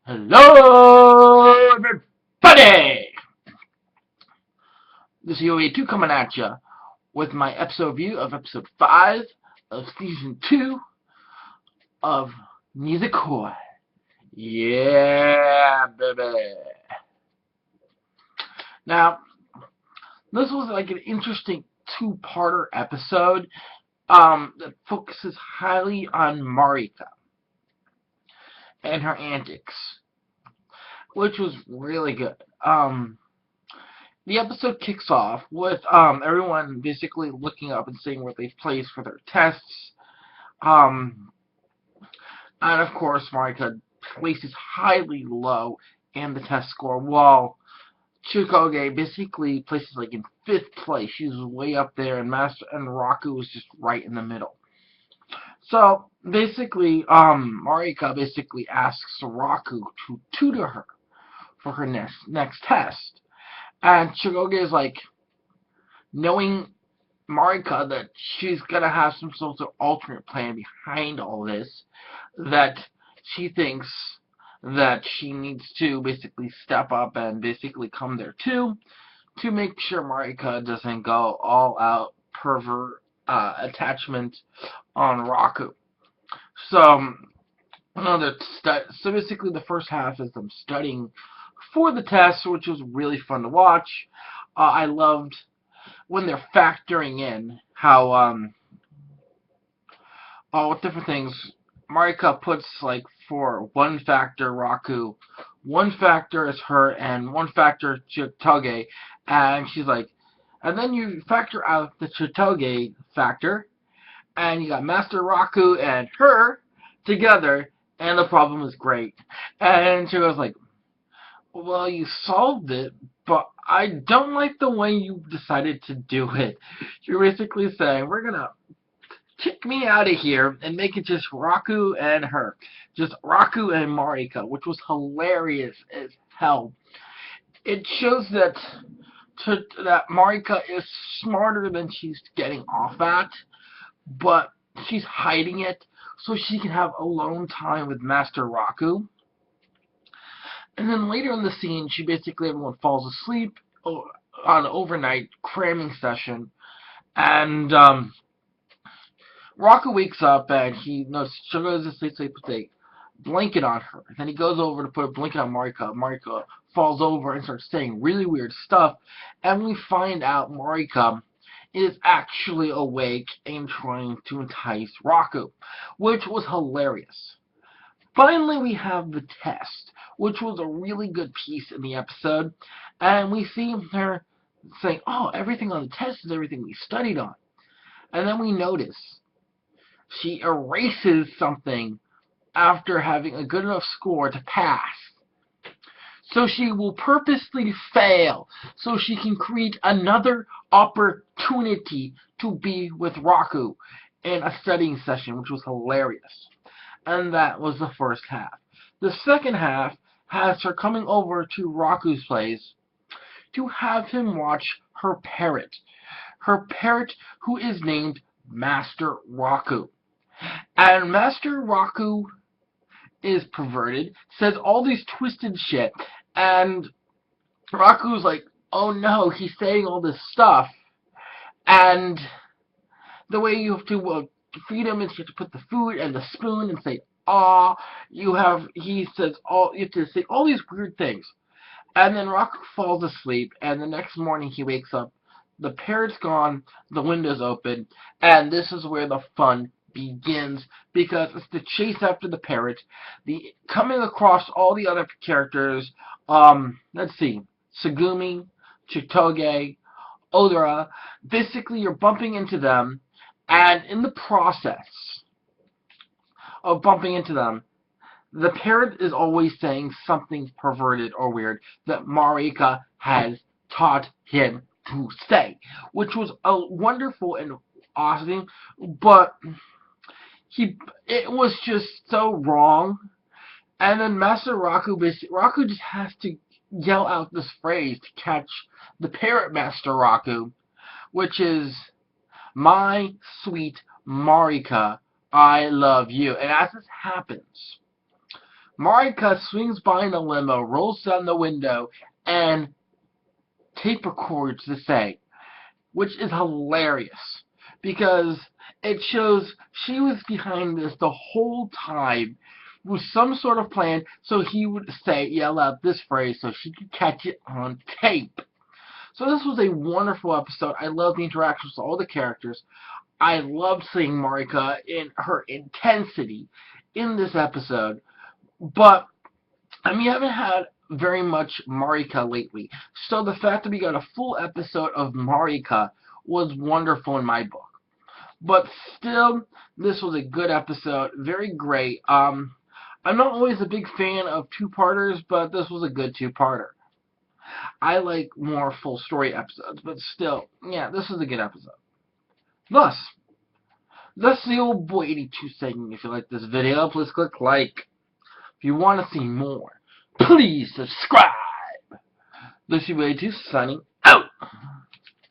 Hello, everybody! This is OA2 coming at you with my episode review of episode 5 of season 2 of Nisekoi. Yeah, baby. Now, this was like an interesting two-parter episode that focuses highly on Marika and her antics, which was really good. The episode kicks off with everyone basically looking up and seeing where they've placed for their tests. Um, and of course, Marika places highly low in the test score, while Chukoge basically places like in 5th place. She's way up there, and Master and Raku is just right in the middle. So basically, Marika basically asks Raku to tutor her for her next test. And Chukoge is like, knowing Marika that she's gonna have some sort of alternate plan behind all this, that she thinks that she needs to basically step up and basically come there too, to make sure Marika doesn't go all out pervert attachment on Raku. So, so basically the first half is them studying for the test, which was really fun to watch. I loved when they're factoring in how all different things. Marika puts like for one factor Raku, one factor is her, and one factor Chitoge, and she's like, and then you factor out the Chitoge factor, and you got Master Raku and her together, and the problem is great. And she was like, well, you solved it, but I don't like the way you decided to do it. You're basically saying, we're gonna kick me out of here and make it just Raku and her. Just Raku and Marika, which was hilarious as hell. It shows that Marika is smarter than she's getting off at, but she's hiding it so she can have alone time with Master Raku. And then later in the scene, everyone falls asleep on an overnight cramming session, and Raku wakes up and he notices she goes to sleep, so he puts a blanket on her. And then he goes over to put a blanket on Marika. Marika falls over and starts saying really weird stuff, and we find out Marika is actually awake and trying to entice Raku, which was hilarious. Finally, we have the test, which was a really good piece in the episode, and we see her saying, oh, everything on the test is everything we studied on. And then we notice she erases something after having a good enough score to pass. So she will purposely fail so she can create another opportunity to be with Raku in a studying session, which was hilarious. And that was the first half. The second half has her coming over to Raku's place to have him watch her parrot. Her parrot, who is named Master Raku. And Master Raku is perverted, says all these twisted shit, and Raku's like, oh no, he's saying all this stuff. And the way you have to feed him is you have to put the food and the spoon and say, ah, he says you have to say all these weird things. And then Raku falls asleep, and the next morning he wakes up, the parrot's gone, the window's open, and this is where the fun begins, because it's the chase after the parrot, the coming across all the other characters, let's see, Tsugumi, Chitoge, Odora. Basically, you're bumping into them, and in the process of bumping into them, the parrot is always saying something perverted or weird that Marika has taught him to say, which was a wonderful and awesome, but it was just so wrong. And then Master Raku just has to yell out this phrase to catch the parrot Master Raku, which is, my sweet Marika, I love you. And as this happens, Marika swings by in a limo, rolls down the window, and tape records the thing, which is hilarious because it shows she was behind this the whole time with some sort of plan so he would yell out this phrase so she could catch it on tape. So this was a wonderful episode. I love the interactions with all the characters. I loved seeing Marika in her intensity in this episode. But, I mean, I haven't had very much Marika lately. So the fact that we got a full episode of Marika was wonderful in my book. But still, this was a good episode. Very great. I'm not always a big fan of two-parters, but this was a good two-parter. I like more full story episodes, but still, yeah, this is a good episode. Thus, that's the old boy 82 saying. If you like this video, please click like. If you want to see more, please subscribe. This is 82 signing